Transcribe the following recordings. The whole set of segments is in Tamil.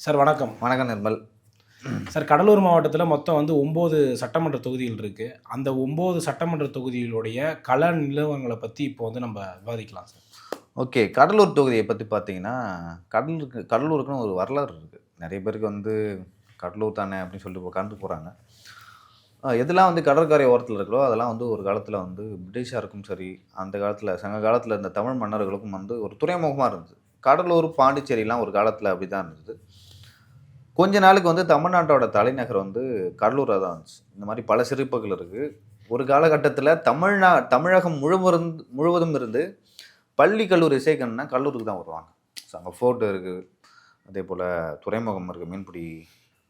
சார் வணக்கம். வணக்கம் நிர்மல். சார், கடலூர் மாவட்டத்தில் மொத்தம் 9 சட்டமன்ற தொகுதிகள் இருக்குது. அந்த 9 சட்டமன்ற தொகுதிகளுடைய கள நிலவரங்களை பற்றி இப்போ நம்ம விவாதிக்கலாம் சார். ஓகே, கடலூர் தொகுதியை பற்றி பார்த்தீங்கன்னா, கடலூருக்குன்னு ஒரு வரலாறு இருக்குது. நிறைய பேருக்கு கடலூர் தானே அப்படின்னு சொல்லிட்டு கடந்து போகிறாங்க. எதெல்லாம் கடற்கரை ஓரத்தில் இருக்கிறோ அதெல்லாம் ஒரு காலத்தில் பிரிட்டிஷாருக்கும் சரி, அந்த காலத்தில் சங்க காலத்தில் இருந்த தமிழ் மன்னர்களுக்கும் ஒரு துறைமுகமாக இருந்தது. கடலூர், பாண்டிச்சேரிலாம் ஒரு காலத்தில் அப்படி தான் இருந்தது. கொஞ்ச நாளுக்கு தமிழ்நாட்டோட தலைநகர் கடலூராக தான் இருந்துச்சு. இந்த மாதிரி பல சிறப்புகள் இருக்குது. ஒரு காலகட்டத்தில் தமிழகம் முழுவதும் இருந்து பள்ளி கல்லூரி சேர்க்கணுன்னா கடலூருக்கு தான் வருவாங்க. ஸோ அங்கே ஃபோர்ட் இருக்குது, அதே போல் துறைமுகம் இருக்குது, மீன்பிடி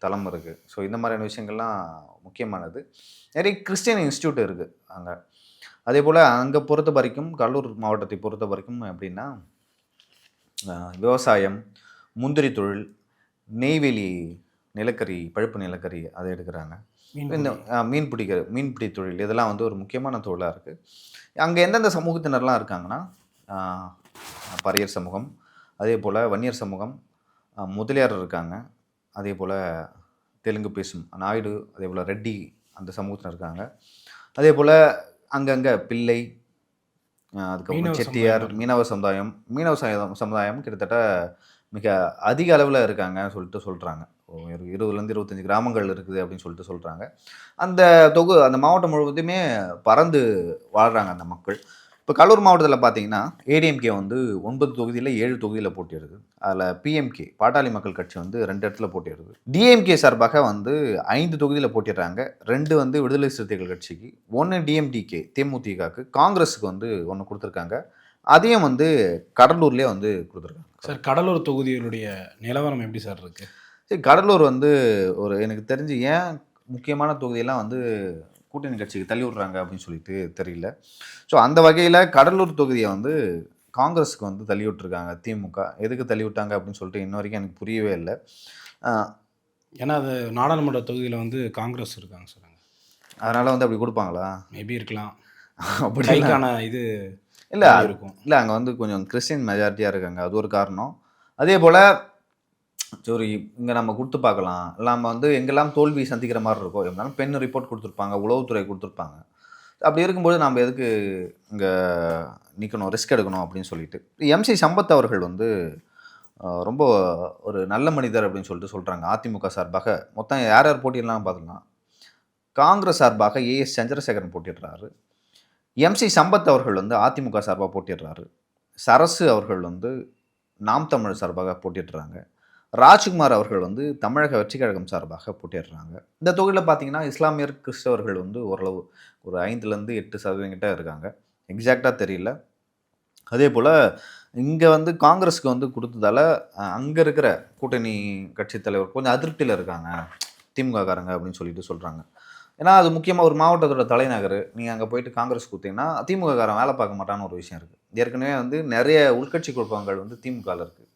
தளம் இருக்குது. ஸோ இந்த மாதிரியான விஷயங்கள்லாம் முக்கியமானது. நிறைய கிறிஸ்டியன் இன்ஸ்டியூட் இருக்குது அங்கே. அதே போல் அங்கே பொறுத்த வரைக்கும், கடலூர் மாவட்டத்தை பொறுத்த வரைக்கும் எப்படின்னா, விவசாயம், முந்திரி தொழில், நெய்வேலி நிலக்கரி, பழுப்பு நிலக்கரி அதை எடுக்கிறாங்க. இந்த மீன்பிடி தொழில் இதெல்லாம் ஒரு முக்கியமான தொழிலாக இருக்குது. அங்கே எந்தெந்த சமூகத்தினர்லாம் இருக்காங்கன்னா, பறையர் சமூகம், அதே போல் வன்னியர் சமூகம், முதலியார் இருக்காங்க, அதே போல் தெலுங்கு பேசும் நாயுடு, அதே போல் ரெட்டி அந்த சமூகத்தினர் இருக்காங்க. அதே போல் அங்கங்கே பிள்ளை, அதுக்கப்புறம் செட்டியார், மீனவ சமுதாயம் கிட்டத்தட்ட மிக அதிக அளவில் இருக்காங்க சொல்கிறாங்க. ஒரு 20லேருந்து 25 கிராமங்கள் இருக்குது அப்படின்னு சொல்கிறாங்க. அந்த மாவட்டம் முழுவதுமே பறந்து வாழ்கிறாங்க அந்த மக்கள். இப்போ கடலூர் மாவட்டத்தில் பார்த்தீங்கன்னா, ஏடிஎம்கே 9 தொகுதியில் 7 தொகுதியில் போட்டியிடுது. அதில் பிஎம்கே பாட்டாளி மக்கள் கட்சி 2 இடத்துல போட்டியிடுது. டிஎம்கே சார்பாக 5 தொகுதியில் போட்டிடுறாங்க. 2 விடுதலை சிறுத்தைகள் கட்சிக்கு, 1 டிஎம்டிகே தேமுதிகக்கு, காங்கிரஸுக்கு 1 கொடுத்துருக்காங்க. அதையும் கடலூர்லேயே கொடுத்துருக்காங்க. சார், கடலூர் தொகுதிகளுடைய நிலவரம் எப்படி சார் இருக்குது? சரி, கடலூர் ஒரு எனக்கு தெரிஞ்சு ஏன் முக்கியமான தொகுதியெல்லாம் கூட்டணி கட்சிக்கு தள்ளி விட்றாங்க அப்படின்னு சொல்லிட்டு தெரியல. ஸோ அந்த வகையில் கடலூர் தொகுதியை காங்கிரஸுக்கு தள்ளி விட்டுருக்காங்க திமுக. எதுக்கு தள்ளி விட்டாங்க அப்படின்னு சொல்லிட்டு இன்ன வரைக்கும் எனக்கு புரியவே இல்லை. ஏன்னா அது நாடாளுமன்ற தொகுதியில் காங்கிரஸ் இருக்காங்க சார். அதனால் அப்படி கொடுப்பாங்களா? மேபி இருக்கலாம். அப்படிக்கான இது இல்லை இருக்கும். இல்லை, அங்கே கொஞ்சம் கிறிஸ்டின் மெஜாரிட்டியாக இருக்காங்க, அது ஒரு காரணம். அதே போல் சரி, இங்கே நம்ம கொடுத்து பார்க்கலாம், நம்ம எங்கெல்லாம் தோல்வி சந்திக்கிற மாதிரி இருக்கோ, இருந்தாலும் பெண் ரிப்போர்ட் கொடுத்துருப்பாங்க, உளவுத்துறை கொடுத்துருப்பாங்க. அப்படி இருக்கும்போது நம்ம எதுக்கு இங்கே நிற்கணும், ரிஸ்க் எடுக்கணும் அப்படின்னு சொல்லிட்டு எம்சி சம்பத் அவர்கள் ரொம்ப ஒரு நல்ல மனிதர் அப்படின்னு சொல்லிட்டு சொல்கிறாங்க. அதிமுக சார்பாக மொத்தம் யார் யார் போட்டிடலாம் பார்த்துக்கலாம். காங்கிரஸ் சார்பாக ஏஎஸ் சந்திரசேகரன் போட்டிடுறாரு. எம்சி சம்பத் அவர்கள் அதிமுக சார்பாக போட்டிடுறாரு. சரசு அவர்கள் நாம் தமிழ் சார்பாக போட்டிடுறாங்க. ராஜ்குமார் அவர்கள் தமிழக வெற்றி கழகம் சார்பாக போட்டிடுறாங்க. இந்த தொகுதியில் பார்த்தீங்கன்னா, இஸ்லாமியர், கிறிஸ்தவர்கள் ஓரளவு ஒரு 5-8% கிட்ட இருக்காங்க. எக்ஸாக்டாக தெரியல. அதே போல் இங்கே காங்கிரஸுக்கு கொடுத்ததால அங்கே இருக்கிற கூட்டணி கட்சி தலைவர் கொஞ்சம் அதிருப்தியில் இருக்காங்க திமுககாரங்க அப்படின்னு சொல்லிட்டு சொல்கிறாங்க. ஏன்னா அது முக்கியமாக ஒரு மாவட்டத்தோட தலைநகர். நீங்கள் அங்கே போயிட்டு காங்கிரஸ் கொடுத்தீங்கன்னா திமுககாரன் வேலை பார்க்க மாட்டான்னு ஒரு விஷயம் இருக்குது. ஏற்கனவே நிறைய உள்கட்சி குழப்பங்கள் திமுகவில் இருக்குது.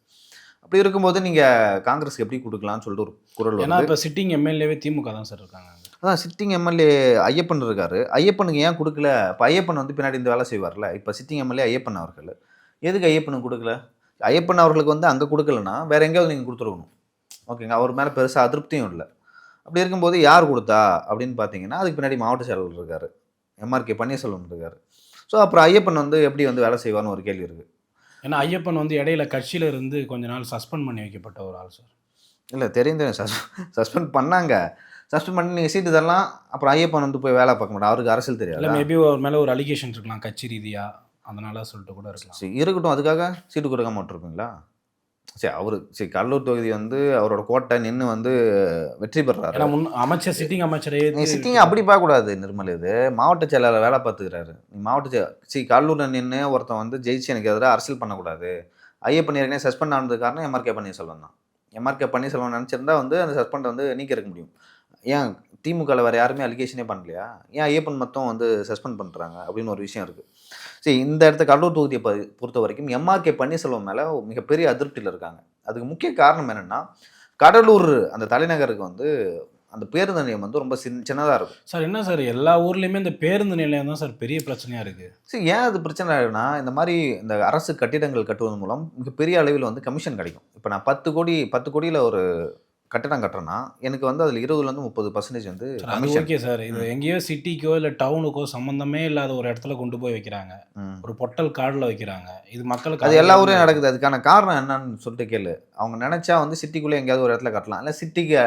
அப்படி இருக்கும்போது நீங்கள் காங்கிரஸ்க்கு எப்படி கொடுக்கலான்னு சொல்லிட்டு ஒரு குரல். ஏன்னா இப்போ சிட்டிங் எம்எல்ஏவே திமுக தான் சார் இருக்காங்க. அதான் சிட்டிங் எம்எல்ஏ ஐயப்பன் இருக்கார். ஐயப்பனுக்கு ஏன் கொடுக்கல? இப்போ ஐயப்பன் பின்னாடி இந்த வேலை செய்வார்ல. இப்போ சிட்டிங் எம்எல்ஏ ஐயப்பன் அவர்கள் எதுக்கு ஐயப்பனுக்கு கொடுக்கல? ஐயப்பன் அவர்களுக்கு அங்கே கொடுக்கலன்னா வேறு எங்கேயாவது நீங்கள் கொடுத்துருக்கணும். ஓகேங்க, அவர் மேலே பெருசாக அதிருப்தியும் இல்லை. அப்படி இருக்கும்போது யார் கொடுத்தா அப்படின்னு பார்த்தீங்கன்னா, அதுக்கு பின்னாடி மாவட்ட செயலாளர் இருக்கார், எம்ஆர்கே பன்னீர்செல்வம் இருக்கார். ஸோ அப்புறம் ஐயப்பன் எப்படி வேலை செய்வார்னு ஒரு கேள்வி இருக்குது. ஏன்னா ஐயப்பன் இடையில கட்சியில் இருந்து கொஞ்ச நாள் சஸ்பெண்ட் பண்ணி வைக்கப்பட்ட ஒரு ஆள் சார். இல்லை, தெரியும், சஸ்பெண்ட் பண்ணாங்க. சஸ்பெண்ட் பண்ணி நீங்கள் சீட்டு தரலாம். அப்புறம் ஐயப்பன் போய் வேலை பார்க்க மாட்டான், அவருக்கு அரசியல் தெரியாது. இல்லை, மேபி ஒரு மேலே ஒரு அலிகேஷன் இருக்கலாம் கட்சி ரீதியாக, அதனால சொல்லிட்டு கூட இருக்கலாம். சரி, இருக்கட்டும். அதுக்காக சீட்டு கொடுக்க மாட்டிருப்பீங்களா? சரி கடலூர் தொகுதி அவரோட கோட்டை நின்று வெற்றி பெறாரு. அமைச்சர் சிட்டிங் அமைச்சரே சிட்டிங் அப்படி பார்க்கக்கூடாது நிர்மல். இது மாவட்ட செயலாளர் வேலை பார்த்துக்கிறாரு. நீ கடலூரில் நின்று ஒருத்தன் ஜெயிச்சு எனக்கு எதிராக அரசியல் பண்ணக்கூடாது. ஐயப்பன் ஏற்கனவே சஸ்பெண்ட் ஆனது காரணம் எம்ஆர்கே பன்னீர்செல்வம் தான். எம்ஆர்கே பன்னீர்செல்வம் நினச்சிருந்தா அந்த சஸ்பெண்டை நீக்க இருக்க முடியும். ஏன் திமுகவில் வேறு யாருமே அலிகேஷனே பண்ணலையா? ஏன் ஐயப்பன் மட்டும் சஸ்பெண்ட் பண்ணுறாங்க அப்படின்னு ஒரு விஷயம் இருக்குது. சரி, இந்த இடத்த கடலூர் தொகுதியை பொறுத்த வரைக்கும் எம்ஆர்கே பன்னீர்செல்வம் மேலே மிகப்பெரிய அதிருப்தியில் இருக்காங்க. அதுக்கு முக்கிய காரணம் என்னென்னா, கடலூர் அந்த தலைநகருக்கு அந்த பேருந்து நிலையம் வந்து ரொம்ப சின்னதாக இருக்கும். சார் என்ன சார் எல்லா ஊர்லேயுமே இந்த பேருந்து நிலையம் தான் சார் பெரிய பிரச்சனையாக இருக்குது. சரி, ஏன் அது பிரச்சனை ஆகுதுன்னா, இந்த மாதிரி இந்த அரசு கட்டிடங்கள் கட்டுவதன் மூலம் மிகப்பெரிய அளவில் வந்து கமிஷன் கிடைக்கும். இப்போ நான் 10 கோடியில் ஒரு கட்டடம் கட்டுறேன்னா, எனக்கு வந்து அதில் 20% 30% வந்து அது கமிஷன். Okay sir. இது எங்கேயோ சிட்டிக்கோ இல்லை டவுனுக்கோ சம்மந்தமே இல்லாத ஒரு இடத்துல கொண்டு போய் வைக்கிறாங்க. ஒரு பொட்டல் காடில் வைக்கிறாங்க. இது மக்களுக்கு அது எல்லா ஊரையும் நடக்குது. அதுக்கான காரணம் என்னன்னு சொல்லிட்டு கேளு. அவங்க நினைச்சா வந்து சிட்டிக்குள்ளே எங்கேயாவது ஒரு இடத்துல கட்டலாம். இல்லை சிட்டிக்கு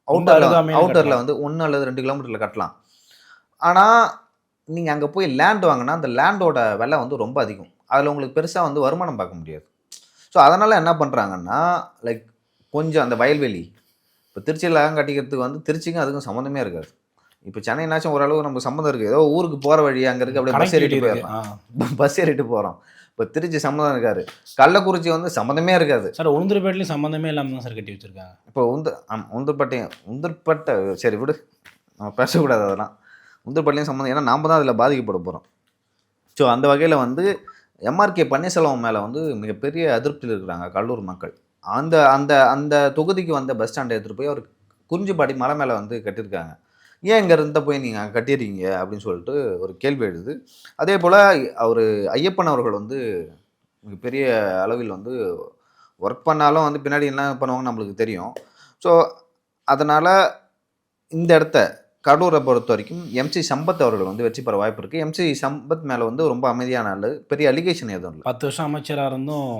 அவுட்டரில் வந்து 1 அல்லது 2 கிலோமீட்டரில் கட்டலாம். ஆனால் நீங்கள் அங்கே போய் லேண்ட் வாங்கினா அந்த லேண்டோட விலை வந்து ரொம்ப அதிகம். அதில் உங்களுக்கு பெருசாக வந்து வருமானம் பார்க்க முடியாது. ஸோ அதனால் என்ன பண்ணுறாங்கன்னா, லைக் கொஞ்சம் அந்த வயல்வெளி இப்போ திருச்சியில் கட்டிக்கிறதுக்கு வந்து திருச்சிக்கும் அதுக்கும் சம்மந்தமே இருக்காது. இப்போ சென்னைனாச்சும் ஓரளவு நமக்கு சம்மந்தம் இருக்குது. ஏதோ ஊருக்கு போகிற வழி அங்கே இருக்குது, அப்படியே பஸ் ஏறிட்டு போயிடலாம். பஸ் ஏறிட்டு போகிறோம். இப்போ திருச்சி சம்மந்தம் இருக்காது. கள்ளக்குறிச்சி வந்து சம்மந்தமே இருக்காது சார். உளுந்தூர்பேட்லையும் சம்மந்தமே இல்லாமல் தான் சார் கட்டி வச்சுருக்காங்க. இப்போ உளுந்தூர்பேட்டை சரி விடு, நம்ம பேசக்கூடாது அதெல்லாம். உளுந்தூர்பேட்டையும் சம்மந்தம், ஏன்னா நாம் தான் அதில் பாதிக்கப்பட போகிறோம். ஸோ அந்த வகையில் வந்து எம்ஆர்கே பன்னீர்செல்வம் மேலே வந்து மிகப்பெரிய அதிருப்தியில் இருக்கிறாங்க கடலூர் மக்கள். அந்த அந்த அந்த தொகுதிக்கு வந்த பஸ் ஸ்டாண்டை எடுத்துகிட்டு போய் அவர் குறிஞ்சிப்பாடி மலை மேலே வந்து கட்டியிருக்காங்க. ஏன் இங்கே இருந்த போய் நீங்கள் கட்டிடுறீங்க அப்படின்னு சொல்லிட்டு ஒரு கேள்வி எழுது. அதே போல் அவர் ஐயப்பன் அவர்கள் வந்து மிகப்பெரிய அளவில் வந்து ஒர்க் பண்ணாலும் வந்து பின்னாடி என்ன பண்ணுவாங்கன்னு நம்மளுக்கு தெரியும். ஸோ அதனால் இந்த இடத்த கடலூரை பொறுத்த வரைக்கும் எம்சி சம்பத் அவர்கள் வந்து வெற்றி பெற வாய்ப்பு இருக்குது. எம்சி சம்பத் மேலே வந்து ரொம்ப அமைதியான ஆள், பெரிய அலிகேஷன் எதுவும் இல்லை. 10 வருஷம் அமைச்சராக இருந்தும்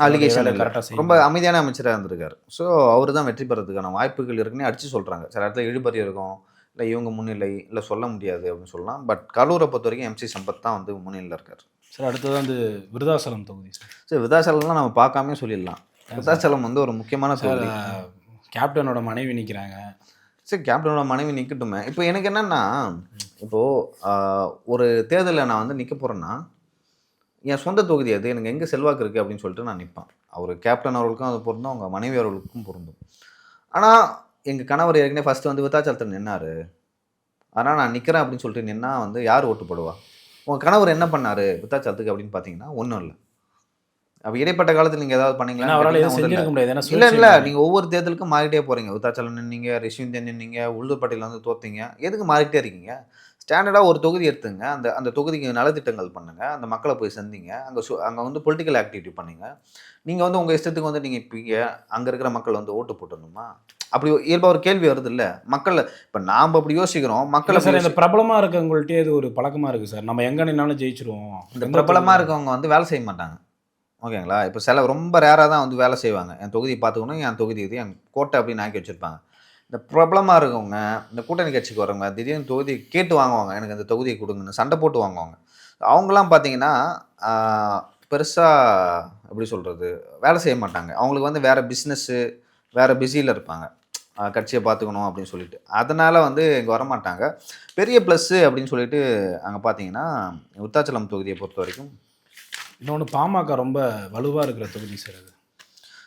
அலிகேஷன் கரெக்டாக ரொம்ப அமைதியான அமைச்சராக இருந்திருக்காரு. ஸோ அவர் தான் வெற்றி பெறதுக்கான வாய்ப்புகள் இருக்குன்னு அடித்து சொல்கிறாங்க. சில இடத்துல இழுபறி இருக்கும், இல்லை இவங்க முன்னிலை, இல்லை சொல்ல முடியாது அப்படின்னு சொல்லலாம். பட் கடலூரை பொறுத்த வரைக்கும் எம்சி சம்பத் தான் வந்து முன்னிலையில் இருக்கார். சார் அடுத்தது வந்து விருதாசலம் தொகுதி சார். சரி, விருதாசலம்லாம் நம்ம பார்க்காம சொல்லிடலாம். விருதாசலம் வந்து ஒரு முக்கியமான தொகுதி. கேப்டனோட மனைவி நிற்கிறாங்க. சரி, கேப்டனோட மனைவி நிற்கட்டுமே. இப்போ எனக்கு என்னென்னா, இப்போது ஒரு தேர்தலில் நான் வந்து நிற்க போகிறேன்னா என் சொந்த தொகுதி அது, எனக்கு எங்கே செல்வாக்கு இருக்குது அப்படின்னு சொல்லிட்டு நான் நிற்பேன். அவர் கேப்டன் அவர்களுக்கும் அது பொருந்தும், அவங்க மனைவி அவர்களுக்கும் பொருந்தும். ஆனால் எங்கள் கணவர் ஏற்கனவே ஃபஸ்ட்டு வந்து விருத்தாச்சலத்தில் நின்னார், அதனால் நான் நிற்கிறேன் அப்படின்னு சொல்லிட்டு நின்னா வந்து யார் ஓட்டு போடுவா? உங்கள் கணவர் என்ன பண்ணார் விருத்தாச்சலத்துக்கு அப்படின்னு பார்த்தீங்கன்னா ஒன்றும் இல்லை. அப்போ இடைப்பட்ட காலத்தில் நீங்கள் ஏதாவது பண்ணீங்களா? இல்லை, நீங்கள் ஒவ்வொரு தேர்தலுக்கும் மாறிட்டே போகிறீங்க. விருத்தாச்சலம் நின்னீங்க, ரிஷிவந்தியன் நின்னீங்க, உளுந்தூர்பேட்டையில் வந்து தோத்தீங்க. எதுக்கு மாறிட்டே இருக்கீங்க? ஸ்டாண்டர்டாக ஒரு தொகுதி எடுத்துங்க, அந்த அந்த தொகுதிக்கு நலத்திட்டங்கள் பண்ணுங்கள், அந்த மக்களை போய் சந்திங்க, அங்கே வந்து பொலிட்டிக்கல் ஆக்டிவிட்டி பண்ணுங்க. நீங்கள் வந்து உங்கள் இஷ்டத்துக்கு வந்து நீங்கள் இப்பீங்க அங்கே இருக்கிற மக்கள் வந்து ஓட்டு போட்டணுமா? அப்படி இயல்பாக ஒரு கேள்வி வருது இல்லை மக்கள். இப்போ நாம் அப்படி யோசிக்கிறோம், மக்களை சார் இந்த பிரபலமாக இருக்கவங்கள்ட்டே இது ஒரு பழக்கமாக இருக்குது சார். நம்ம எங்கே நின்னாலும் ஜெயிச்சிருவோம். இந்த பிரபலமாக இருக்கவங்க வந்து வேலை செய்ய மாட்டாங்க, ஓகேங்களா? இப்போ சில ரொம்ப ரேராக தான் வந்து வேலை செய்வாங்க. என் தொகுதியை பார்த்துக்கணும், என் தொகுதி இது, என் கோட்டை அப்படின்னு ஆக்கி வச்சுருப்பாங்க. இந்த பிரபலமாக இருக்கவங்க, இந்த கூட்டணி கட்சிக்கு வரவங்க திடீர்னு தொகுதி கேட்டு வாங்குவாங்க, எனக்கு இந்த தொகுதியை கொடுங்கன்னு சண்டை போட்டு வாங்குவாங்க. அவங்களாம் பார்த்தீங்கன்னா பெருசாக எப்படி சொல்கிறது, வேலை செய்ய மாட்டாங்க. அவங்களுக்கு வந்து வேறு பிஸ்னஸ்ஸு, வேறு பிஸியில் இருப்பாங்க, கட்சியை பார்த்துக்கணும் அப்படின்னு சொல்லிட்டு. அதனால் வந்து இங்கே வரமாட்டாங்க. பெரிய ப்ளஸ்ஸு அப்படின்னு சொல்லிட்டு அங்கே பார்த்தீங்கன்னா விருத்தாச்சலம் தொகுதியை பொறுத்த வரைக்கும் இன்னொன்று பாமக ரொம்ப வலுவாக இருக்கிற தொகுதி சார் அது.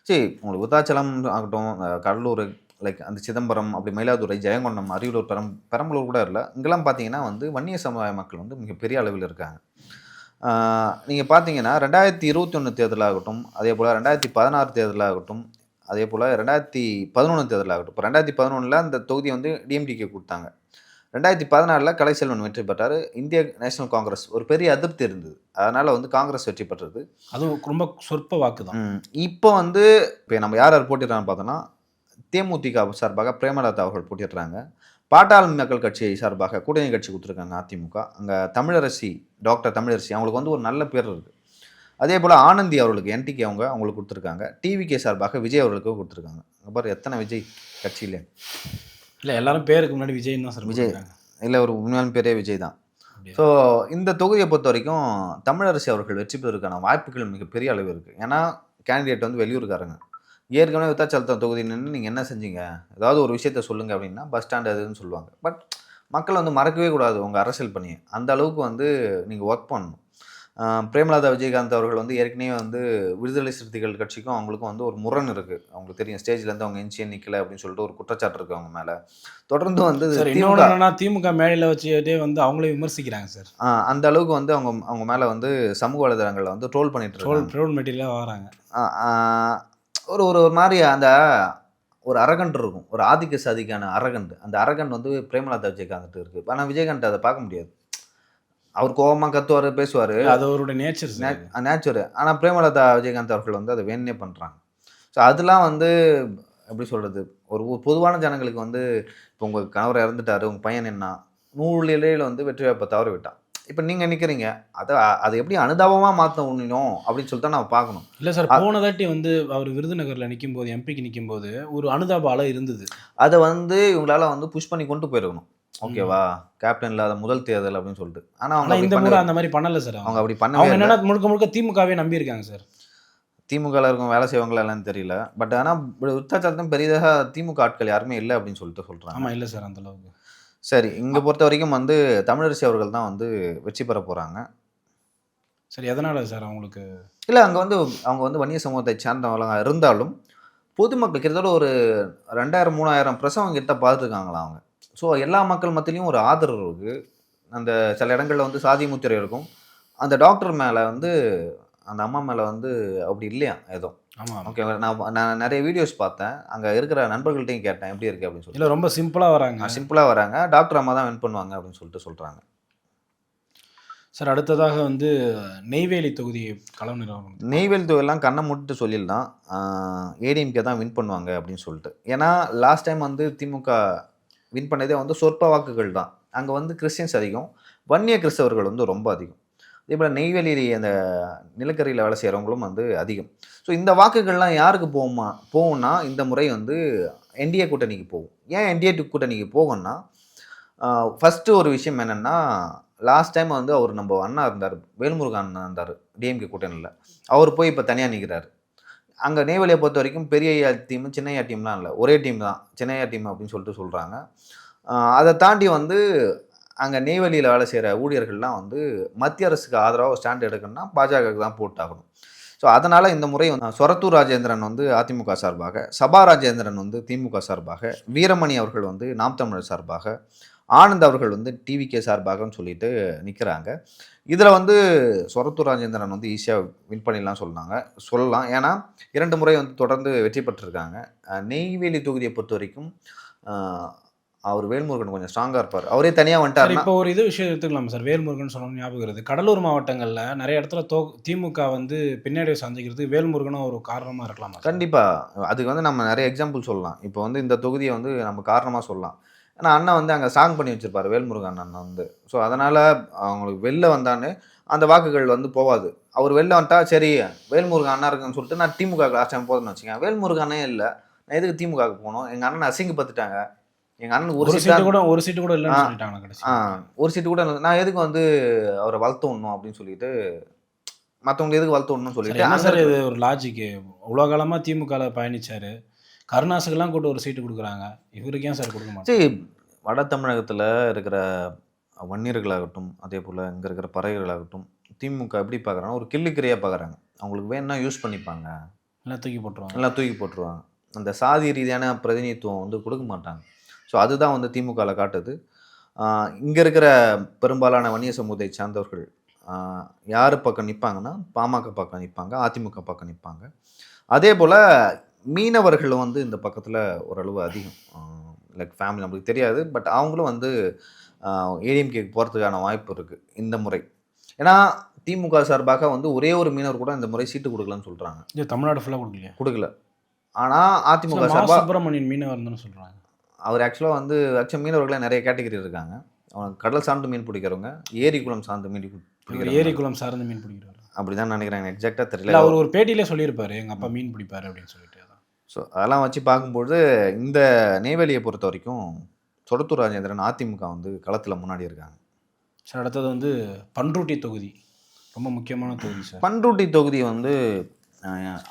சரி, உங்களுக்கு விருத்தாச்சலம் ஆகட்டும், கடலூர், லைக் அந்த சிதம்பரம், அப்படி மயிலாதுறை, ஜெயங்கொண்டம், அரியலூர், பெரம்பலூர் கூட இல்லை, இங்கெல்லாம் பார்த்தீங்கன்னா வந்து வன்னிய சமுதாய மக்கள் வந்து மிகப்பெரிய அளவில் இருக்காங்க. நீங்கள் பார்த்தீங்கன்னா 2021 தேர்தலாகட்டும், அதே போல் 2016 தேர்தலாகட்டும், அதே போல் 2011 தேர்தலாகட்டும். இப்போ 2011 அந்த தொகுதியை வந்து டிஎம்டிக்கு கொடுத்தாங்க. 2014 கலைச்செல்வன் வெற்றி பெற்றார். இந்திய நேஷனல் காங்கிரஸ் ஒரு பெரிய அதிருப்தி இருந்தது, அதனால் வந்து காங்கிரஸ் வெற்றி பெற்றது. அதுவும் ரொம்ப சொற்ப வாக்கு தான். இப்போ வந்து இப்போ நம்ம யார் யார் போட்டிடுறான்னு பார்த்தோன்னா, தேமுதிக சார்பாக பிரேமலதா அவர்கள் போட்டிடுறாங்க. பாட்டாளி மக்கள் கட்சி சார்பாக கூட்டணி கட்சி கொடுத்துருக்காங்க அதிமுக. அங்கே தமிழரசி, டாக்டர் தமிழரசி, அவங்களுக்கு வந்து ஒரு நல்ல பேர் இருக்குது. அதே போல் ஆனந்தி அவர்களுக்கு என்டிகே அவங்களுக்கு கொடுத்துருக்காங்க. டிவிகே சார்பாக விஜய் அவர்களுக்கும் கொடுத்துருக்காங்க. அங்கே பாரு எத்தனை விஜய் கட்சியிலே இல்லை, எல்லாரும் பேருக்கு முன்னாடி விஜய் தான் சார். விஜய் இல்லை, ஒரு உண்மையான பேரே விஜய் தான். ஸோ இந்த தொகுதியை பொறுத்த வரைக்கும் தமிழரசி அவர்கள் வெற்றி பெறுவதற்கான வாய்ப்புகள் மிகப்பெரிய அளவு இருக்குது. ஏன்னா கேண்டிடேட் வந்து வெளியூருக்காரங்க. ஏற்கனவே விருத்தாச்சலம் தொகுதி நின்று நீங்கள் என்ன செஞ்சீங்க, ஏதாவது ஒரு விஷயத்த சொல்லுங்கள் அப்படின்னா பஸ் ஸ்டாண்டு அதுன்னு சொல்லுவாங்க. பட் மக்கள் வந்து மறக்கவே கூடாது உங்கள் அரசியல் பணியை. அந்த அளவுக்கு வந்து நீங்கள் ஒர்க் பண்ணணும். பிரேமலதா விஜயகாந்த் அவர்கள் வந்து ஏற்கனவே வந்து விடுதலை சிறுத்தைகள் கட்சிக்கும் அவங்களுக்கும் வந்து ஒரு முரண் இருக்குது. அவங்களுக்கு தெரியும், ஸ்டேஜ்லேருந்து அவங்க எஞ்சியே நிற்கலை அப்படின்னு சொல்லிட்டு ஒரு குற்றச்சாட்டு இருக்குது அவங்க மேலே. தொடர்ந்து வந்து திமுக மேடையில் வச்சுட்டே வந்து அவங்களே விமர்சிக்கிறாங்க சார். அந்த அளவுக்கு வந்து அவங்க மேலே வந்து சமூக வலைதளங்களில் வந்து ட்ரோல் பண்ணிட்டு இருக்காங்க, ட்ரோல் மெட்டீரியலாக வராங்க. ஒரு ஒரு மாதிரி அந்த ஒரு அரகண்ட் இருக்கும், ஒரு ஆதிக்க சாதிக்கான அரகண்ட். அந்த அரகண்ட் வந்து பிரேமலதா விஜயகாந்த் இருக்கு. ஆனால் விஜயகாந்த் அதை பார்க்க முடியாது. அவர் கோவமாக கத்துவார், பேசுவார், அது அவருடைய நேச்சர் சார். நேச்சுரு. ஆனால் பிரேமலதா விஜயகாந்த் அவர்கள் வந்து அதை வேணுனே பண்ணுறாங்க. ஸோ அதெல்லாம் வந்து எப்படி சொல்கிறது, ஒரு பொதுவான ஜனங்களுக்கு வந்து இப்போ உங்கள் கணவர் இறந்துட்டார், உங்கள் பையன் என்ன 100 இலையில் வந்து வெற்றி வாய்ப்பை தவற விட்டான். இப்போ நீங்கள் நிற்கிறீங்க, அதை எப்படி அனுதாபமாக மாற்றணும் அப்படின்னு சொல்லிட்டு தான் நம்ம பார்க்கணும். இல்லை சார், போன தாட்டி வந்து அவர் விருதுநகரில் நிற்கும்போது, எம்பிக்கு நிற்கும்போது ஒரு அனுதாப அலை இருந்தது. அதை வந்து இவங்களால வந்து புஷ் பண்ணி கொண்டு போயிருக்கணும். ஓகேவா, கேப்டன் இல்லாத முதல் தேர்தல் அப்படின்னு சொல்லிட்டு. ஆனால் அவங்க இந்த முறை அந்த மாதிரி பண்ணலை சார். அவங்க அப்படி பண்ணவே அவங்க என்னன்னா முழுக்க முழுக்க திமுகவே நம்பியிருக்காங்க சார். திமுகவில் இருக்கும் வேலை செய்வாங்களா இல்லைன்னு தெரியல. பட் ஆனால் விருத்தாச்சலத்தும் பெரிதாக திமுக ஆட்கள் யாருமே இல்லை அப்படின்னு சொல்லிட்டு சொல்கிறாங்க. ஆமாம், இல்லை சார் அந்த அளவுக்கு. சரி, இங்கே பொறுத்த வரைக்கும் வந்து தமிழரசி அவர்கள் தான் வந்து வெற்றி பெற போகிறாங்க. சரி, எதனால் சார் அவங்களுக்கு? இல்லை, அங்கே வந்து அவங்க வந்து வன்னிய சமூகத்தை சேர்ந்தவங்க இருந்தாலும் பொதுமக்கள் கிட்டத்தட்ட ஒரு 2000-3000 பிரசவம் கிட்ட பார்த்துருக்காங்களாம் அவங்க. ஸோ எல்லா மக்கள் மத்தியிலையும் ஒரு ஆதரவு இருக்குது. அந்த சில இடங்களில் வந்து சாதி முத்திரை இருக்கும். அந்த டாக்டர் மேலே வந்து அந்த அம்மா மேலே வந்து அப்படி இல்லையா ஏதோ. ஆமாம், ஓகே. நான் நிறைய வீடியோஸ் பார்த்தேன். அங்கே இருக்கிற நண்பர்கள்ட்டையும் கேட்டேன் எப்படி இருக்குது அப்படின்னு சொல்லி. இல்லை, ரொம்ப சிம்பிளாக வராங்க. சிம்பிளாக வராங்க. டாக்டர் அம்மா தான் வின் பண்ணுவாங்க அப்படின்னு சொல்லிட்டு சொல்கிறாங்க. சார், அடுத்ததாக வந்து நெய்வேலி தொகுதி களம் நிலவரம். நெய்வேலி தொகுதியெல்லாம் கண்ணை மூட்டு சொல்லிடலாம், ஏடிஎம்கே தான் வின் பண்ணுவாங்க அப்படின்னு சொல்லிட்டு. ஏன்னா லாஸ்ட் டைம் வந்து திமுக வின் பண்ணதே வந்து சொற்ப வாக்குகள் தான். அங்கே வந்து கிறிஸ்டியன்ஸ் அதிகம், வன்னிய கிறிஸ்தவர்கள் வந்து ரொம்ப அதிகம். அதே போல் நெய்வேலி அந்த நிலக்கரியில் வேலை செய்கிறவங்களும் வந்து அதிகம். ஸோ இந்த வாக்குகள்லாம் யாருக்கு போகும்னா இந்த முறை வந்து என்டிஏ கூட்டணிக்கு போகும். ஏன் என்டிஏ கூட்டணிக்கு போகும்னா, ஃபஸ்ட்டு ஒரு விஷயம் என்னென்னா, லாஸ்ட் டைம் வந்து அவர் நம்ம அண்ணா இருந்தார், வேல்முருகன் அண்ணா இருந்தார் டிஎம்கே கூட்டணியில். அவர் போய் இப்போ தனியாக நிற்கிறார். அங்கே நெய்வேலியை பொறுத்த வரைக்கும் பெரிய டீம் சின்னையா டீம்லாம் இல்லை, ஒரே டீம் தான், சின்னையா டீம் அப்படின்னு சொல்லிட்டு சொல்கிறாங்க. அதை தாண்டி வந்து அங்கே நெய்வேலியில் வேலை செய்கிற ஊழியர்கள்லாம் வந்து மத்திய அரசுக்கு ஆதரவாக ஸ்டாண்ட் எடுக்கணும்னா பாஜகவுக்கு தான் போட்டாகணும். ஸோ அதனால் இந்த முறை வந்து சொரத்தூர் ராஜேந்திரன் வந்து அதிமுக சார்பாக, சபா ராஜேந்திரன் வந்து திமுக சார்பாக, வீரமணி அவர்கள் வந்து நாம் தமிழர் சார்பாக, ஆனந்த் அவர்கள் வந்து டிவிகே சார்பாகன்னு சொல்லிட்டு நிற்கிறாங்க. இதில் வந்து சொரத்தூர் ராஜேந்திரன் வந்து ஈஸியாக வின் பண்ணிடலாம் சொல்லலாம். ஏன்னா 2 முறை வந்து தொடர்ந்து வெற்றி பெற்றிருக்காங்க. நெய்வேலி தொகுதியை பொறுத்த வரைக்கும் அவர் வேல்முருகன் கொஞ்சம் ஸ்ட்ராங்காக இருப்பார். அவரே தனியாக வந்துட்டார். இப்போ ஒரு விஷயம் எடுத்துக்கலாம் சார், வேல்முருகன் சொல்லணும் ஞாபகம் வருது. கடலூர் மாவட்டங்களில் நிறைய இடத்துல திமுக வந்து பின்னாடி சந்திக்கிறதுக்கு வேல்முருகனும் ஒரு காரணமாக இருக்கலாமா? கண்டிப்பாக. அதுக்கு வந்து நம்ம நிறைய எக்ஸாம்பிள் சொல்லலாம். இப்போ வந்து இந்த தொகுதியை வந்து நம்ம காரணமாக சொல்லலாம். ஏன்னா அண்ணன் வந்து அங்கே சாங் பண்ணி வச்சுருப்பார், வேல்முருகன் அண்ணன் வந்து. ஸோ அதனால் அவங்களுக்கு வெளில வந்தான்னு அந்த வாக்குகள் வந்து போகாது. அவர் வெளில வந்துட்டா சரி வேல்முருகன் அண்ணா இருக்குன்னு சொல்லிட்டு நான் திமுக லாஸ்ட் டைம் போதுன்னு வச்சுக்கேன். வேல்முருகனே இல்லை, நான் எதுக்கு திமுகவுக்கு போகணும், எங்கள் அண்ணன் அசிங்கப்பட்டுட்டாங்க, எங்கள் அண்ணன் ஒரு சீட்டு கூட இல்லைன்னு சொல்லிட்டாங்க கடைசி. ஒரு சீட்டு கூட நான் எதுக்கு வந்து அவரை வளர்த்து விடணும் அப்படின்னு சொல்லிட்டு, மற்றவங்க எதுக்கு வளர்த்து விடணும்னு சொல்லிட்டு. சார் இது ஒரு லாஜிக்கு. இவ்வளோ காலமாக திமுகவில் பயணிச்சார், கருணாசுக்கெல்லாம் கூட்டு ஒரு சீட்டு கொடுக்குறாங்க, இவருக்கு ஏன் சார் கொடுக்க மாட்டேன்? சரி, வட தமிழகத்தில் இருக்கிற வன்னியர்களாகட்டும், அதே போல் இங்கே இருக்கிற பறவைகளாகட்டும், திமுக எப்படி பார்க்குறாங்கன்னா ஒரு கிள்ளுக்கிறையாக பார்க்குறாங்க. அவங்களுக்கு வேணும்னா யூஸ் பண்ணிப்பாங்க, எல்லாம் தூக்கி போட்டுருவாங்க. அந்த சாதி ரீதியான பிரதிநிதித்துவம் வந்து கொடுக்க மாட்டாங்க. ஸோ அதுதான் வந்து திமுகவில் காட்டுது. இங்கே இருக்கிற பெரும்பாலான வன்னிய சமூகத்தை சார்ந்தவர்கள் யார் பக்கம் நிற்பாங்கன்னா பாமக பக்கம் நிற்பாங்க, அதிமுக பக்கம் நிற்பாங்க. அதே போல் மீனவர்களும் வந்து இந்த பக்கத்தில் ஓரளவு அதிகம். லைக் ஃபேமிலி நம்மளுக்கு தெரியாது, பட் அவங்களும் வந்து ஏடிஎம்கேக்கு போகிறதுக்கான வாய்ப்பு இருக்குது இந்த முறை. ஏன்னா திமுக சார்பாக வந்து ஒரே ஒரு மீனவர் கூட இந்த முறை சீட்டு கொடுக்கலன்னு சொல்கிறாங்க. தமிழ்நாடு ஃபுல்லாக கொடுக்கல. ஆனால் அதிமுக சார்பாக சுப்பிரமணியன் மீனவர் சொல்கிறாங்க. அவர் ஆக்சுவலாக மீனவர்களே நிறைய கேட்டகரி இருக்காங்க. அவங்க கடல் சார்ந்து மீன் பிடிக்கிறவங்க, ஏரி குளம் சார்ந்து மீன் பிடிக்கிறவங்க. ஏரி குளம் சார்ந்து மீன் பிடிக்கிறவர் அப்படி தான் நினைக்கிறாங்க, எக்ஸாக்டாக தெரியல. அவர் ஒரு பேட்டியிலே சொல்லியிருப்பார், எங்கள் அப்பா மீன் பிடிப்பார் அப்படின்னு சொல்லிட்டு. ஸோ அதெல்லாம் வச்சு பார்க்கும்போது இந்த நெய்வேலியை பொறுத்த வரைக்கும் சொரத்தூர் ராஜேந்திரன் அதிமுக வந்து களத்தில் முன்னாடி இருக்காங்க. சார், அடுத்தது வந்து பண்ருட்டி தொகுதி, ரொம்ப முக்கியமான தொகுதி சார். பண்ருட்டி தொகுதி வந்து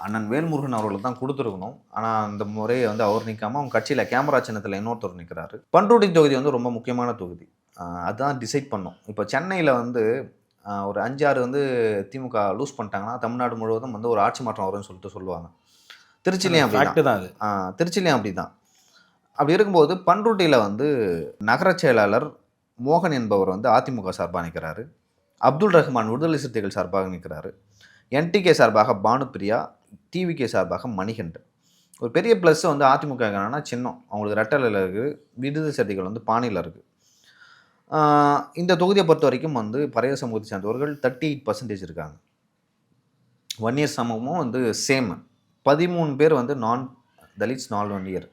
அண்ணன் வேல்முருகன் அவர்கள் தான் கொடுத்துருக்கணும். ஆனால் அந்த முறையை வந்து அவர் நிற்காமல் அவங்க கட்சியில் கேமரா சின்னத்தில் இன்னொருத்தர் நிற்கிறாரு. பண்ருட்டி தொகுதி வந்து ரொம்ப முக்கியமான தொகுதி, அதுதான் டிசைட் பண்ணும். இப்போ சென்னையில் வந்து ஒரு 5-6 வந்து திமுக லூஸ் பண்ணிட்டாங்கன்னா தமிழ்நாடு முழுவதும் வந்து ஒரு ஆட்சி மாற்றம் வரும்னு சொல்லிட்டு சொல்லுவாங்க. திருச்சிலையும் அப்படி தான் அது. திருச்சிலையும் அப்படி தான். அப்படி இருக்கும்போது பண்ருட்டியில் வந்து நகர செயலாளர் மோகன் என்பவர் வந்து அதிமுக சார்பாக நிற்கிறாரு, அப்துல் ரஹ்மான் விடுதலை சிறுத்தைகள் சார்பாக நிற்கிறாரு, என்டிகே சார்பாக பானுப்பிரியா, டிவிகே சார்பாக மணிகண்டன். ஒரு பெரிய ப்ளஸ் வந்து அதிமுக என்னன்னா சின்னம், அவங்களுக்கு ரெட்டலையில் இருக்குது, விடுதலை சிறுத்தைகள் வந்து பாணியில் இருக்குது. இந்த தொகுதியை பொறுத்த வரைக்கும் வந்து பறைய சமூகத்தை சேர்ந்தவர்கள் 38% இருக்காங்க. வன்னியர் சமூகமும் வந்து சேம் 13 பேர் வந்து தலித்ஸ் நான் வன்னியர்.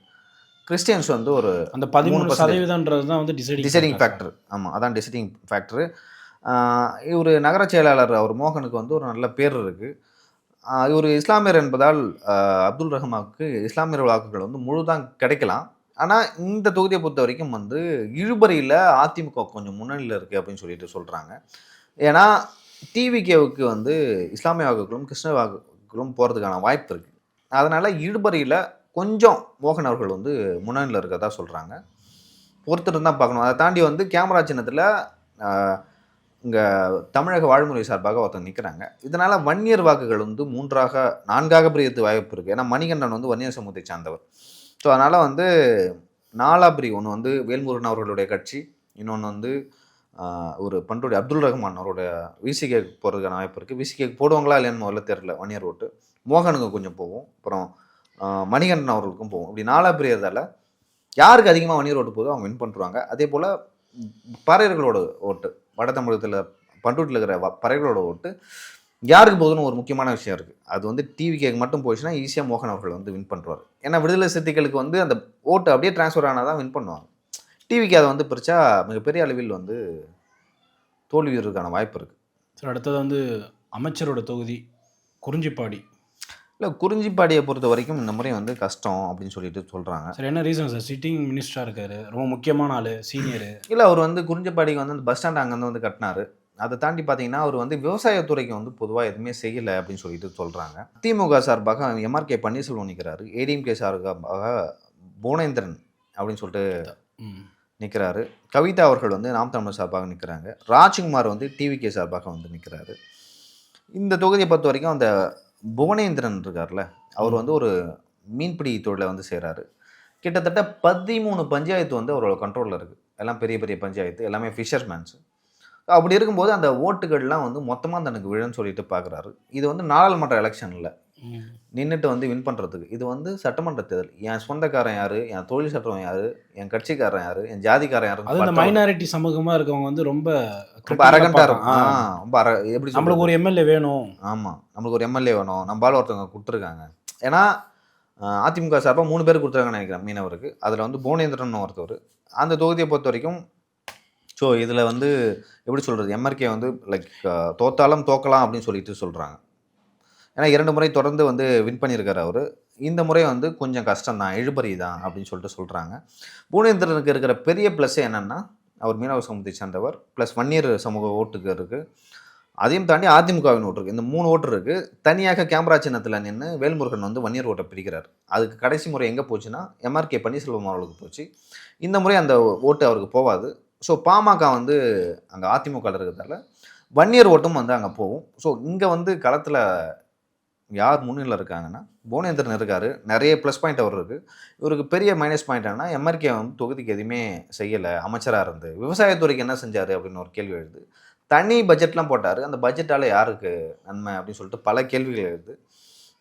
கிறிஸ்டியன்ஸ் வந்து ஒரு அந்த 13% தான் வந்து டிசைடிங் ஃபேக்டர். ஆமாம், அதான் டிசைடிங் ஃபேக்டரு. இவர் நகர செயலாளர் அவர் மோகனுக்கு வந்து ஒரு நல்ல பேர் இருக்குது. இவர் இஸ்லாமியர் என்பதால் அப்துல் ரஹ்மானுக்கு இஸ்லாமியர் வாக்குகள் வந்து முழுதான் கிடைக்கலாம். ஆனால் இந்த தொகுதியை பொறுத்த வரைக்கும் வந்து இழுபறியில் அதிமுக கொஞ்சம் முன்னணியில் இருக்குது அப்படின்னு சொல்லிட்டு சொல்கிறாங்க. ஏன்னா டிவிகேவுக்கு வந்து இஸ்லாமிய வாக்குகளும் கிருஷ்ண வாக்குகளும் போகிறதுக்கான வாய்ப்பு இருக்குது. அதனால் இழுபறியில் கொஞ்சம் மோகன் அவர்கள் வந்து முன்னணியில் இருக்கிறதா சொல்கிறாங்க. பொறுத்துட்டு தான் பார்க்கணும். அதை தாண்டி வந்து கேமரா சின்னத்தில் இங்கே தமிழக வாழ்முறை சார்பாக ஒருத்தர் நிற்கிறாங்க. இதனால் வன்னியர் வாக்குகள் வந்து 4ஆக பிரியத்து வாய்ப்பு இருக்குது. ஏன்னா மணிகண்டன் வந்து வன்னியர் சமூகத்தை சார்ந்தவர். ஸோ அதனால் வந்து 4ஆ பிரிவு. ஒன்று வந்து வேல்முருகன் அவர்களுடைய கட்சி, இன்னொன்று வந்து ஒரு பண்ருட்டி அப்துல் ரஹ்மான் அவரோட விசிகே போகிறதுக்கான வாய்ப்பு இருக்குது. விசிகே போடுவாங்களா இல்லையான்னு முதல்ல தெரில. வன்னியர் ஓட்டு மோகனுக்கு கொஞ்சம் போகும், அப்புறம் மணிகண்டன் அவர்களுக்கும் போகும். இப்படி 4ஆ பிரியறதால யாருக்கு அதிகமாக வன்னியர் ஓட்டு போதோ அவங்க வின் பண்ணுறாங்க. அதே போல் பறையர்களோட ஓட்டு, வட தமிழகத்தில் பண்ருட்டியில் இருக்கிற பறையர்களோட ஓட்டு யாருக்கு போகுதுன்னு ஒரு முக்கியமான விஷயம் இருக்குது. அது வந்து டிவிக்கு மட்டும் போச்சுன்னா ஈஸியாக மோகன் அவர்கள் வந்து வின் பண்ணுவார். ஏன்னா விடுதலை சிறுத்தைகளுக்கு வந்து அந்த ஓட்டு அப்படியே டிரான்ஸ்ஃபர் ஆனால் தான் வின் பண்ணுவாங்க. டிவிக்கு அதை வந்து பிரித்தா மிகப்பெரிய அளவில் வந்து தோல்வியதற்கான வாய்ப்பு இருக்குது. சார், அடுத்தது வந்து அமைச்சரோட தொகுதி குறிஞ்சிப்பாடி. இல்லை, குறிஞ்சிப்பாடியை பொறுத்த வரைக்கும் இந்த முறை வந்து கஷ்டம் அப்படின்னு சொல்லிட்டு சொல்கிறாங்க. சார், என்ன ரீசன் சார்? சிட்டிங் மினிஸ்டராக இருக்காரு, ரொம்ப முக்கியமான ஆள், சீனியரு. இல்லை, அவர் வந்து குறிஞ்சிப்பாடிக்கு வந்து பஸ் ஸ்டாண்ட் அங்கேருந்து வந்து கட்டினார். அதை தாண்டி பார்த்தீங்கன்னா அவர் வந்து விவசாயத்துறைக்கு வந்து பொதுவாக எதுவுமே செய்யலை அப்படின்னு சொல்லிட்டு சொல்கிறாங்க. திமுக சார்பாக எம்ஆர்கே பன்னீர்செல்வம் நிற்கிறாரு. ஏடிஎம்கே சார்பாக புவனேந்திரன் அப்படின்னு சொல்லிட்டு நிற்கிறாரு. கவிதா அவர்கள் வந்து நாம் தமிழர் சார்பாக நிற்கிறாங்க. ராஜ்குமார் வந்து டிவிகே சார்பாக வந்து நிற்கிறாரு. இந்த தொகுதியை பொறுத்த வரைக்கும் அந்த புவனேந்திரன் இருக்கார்ல, அவர் வந்து ஒரு மீன்பிடி தொழிலை வந்து செய்கிறாரு. கிட்டத்தட்ட 13 பஞ்சாயத்து வந்து அவரோட கண்ட்ரோலில் இருக்குது. எல்லாம் பெரிய பெரிய பஞ்சாயத்து, எல்லாமே ஃபிஷர்மேன்ஸு. அப்படி இருக்கும்போது அந்த ஓட்டுகள்லாம் வந்து மொத்தமாக தனக்கு விழுன்னு சொல்லிட்டு பார்க்குறாரு. இது வந்து நாடாளுமன்ற எலெக்ஷனில் நின்றுட்டு வந்து வின் பண்ணுறதுக்கு. இது வந்து சட்டமன்ற தேர்தல். என் சொந்தக்காரன் யார், என் தொழில் சட்டம் யார், என் கட்சிக்காரன் யார், என் ஜாதிக்காரன் யார், அது இந்த மைனாரிட்டி சமூகமாக இருக்கவங்க வந்து ரொம்ப அரகண்டாக இருக்கும். ரொம்ப எப்படி நம்மளுக்கு ஒரு எம்எல்ஏ வேணும். ஆமாம், நம்மளுக்கு ஒரு எம்எல்ஏ வேணும், நம்மளால் ஒருத்தவங்க கொடுத்துருக்காங்க. ஏன்னா அதிமுக சார்பாக 3 பேர் கொடுத்துருக்காங்கன்னு நினைக்கிறேன் மீனவருக்கு. அதில் வந்து புவனேந்திரன் ஒருத்தவர். அந்த தொகுதியை பொறுத்த வரைக்கும் ஸோ இதில் வந்து எப்படி சொல்கிறது, எம்ஆர்கே வந்து லைக் தோத்தாலும் தோக்கலாம் அப்படின்னு சொல்லிட்டு சொல்கிறாங்க. ஏன்னா 2 முறை தொடர்ந்து வந்து வின் பண்ணியிருக்காரு அவர். இந்த முறை வந்து கொஞ்சம் கஷ்டம் தான், இழுபறி தான் அப்படின்னு சொல்லிட்டு சொல்கிறாங்க. புவனேந்திரனுக்கு இருக்கிற பெரிய ப்ளஸ்ஸே என்னென்னா அவர் மீனவ சமூகத்தை சேர்ந்தவர், ப்ளஸ் வன்னியர் சமூக ஓட்டுக்கு இருக்குது. அதையும் தாண்டி அதிமுகவின் ஓட்டு இருக்குது. இந்த 3 ஓட்டு இருக்குது. தனியாக கேமரா சின்னத்தில் நின்று வேல்முருகன் வந்து வன்னியர் ஓட்டை பிரிக்கிறார். அதுக்கு கடைசி முறை எங்கே போச்சுன்னா எம்ஆர்கே பன்னீர்செல்வம் அவர்களுக்கு போச்சு. இந்த முறை அந்த ஓட்டு அவருக்கு போகாது. ஸோ பாமக வந்து அங்கே அதிமுக இருக்கிறதால வன்னியர் ஓட்டும் வந்து அங்கே போகும். ஸோ இங்கே வந்து களத்தில் யார் முன்னிலையில் இருக்காங்கன்னா புவனேந்திரன் இருக்கார். நிறைய ப்ளஸ் பாயிண்ட் அவர் இருக்குது. இவருக்கு பெரிய மைனஸ் பாயிண்ட் என்னன்னா எம்ஆர்கே வந்து தொகுதிக்கு எதுவுமே செய்யலை, அமைச்சராக இருந்து விவசாயத்துறைக்கு என்ன செஞ்சார் அப்படின்னு ஒரு கேள்வி எழுது. தனி பட்ஜெட்லாம் போட்டார். அந்த பட்ஜெட்டால் யாருக்கு நன்மை அப்படின்னு சொல்லிட்டு பல கேள்விகள் எழுது.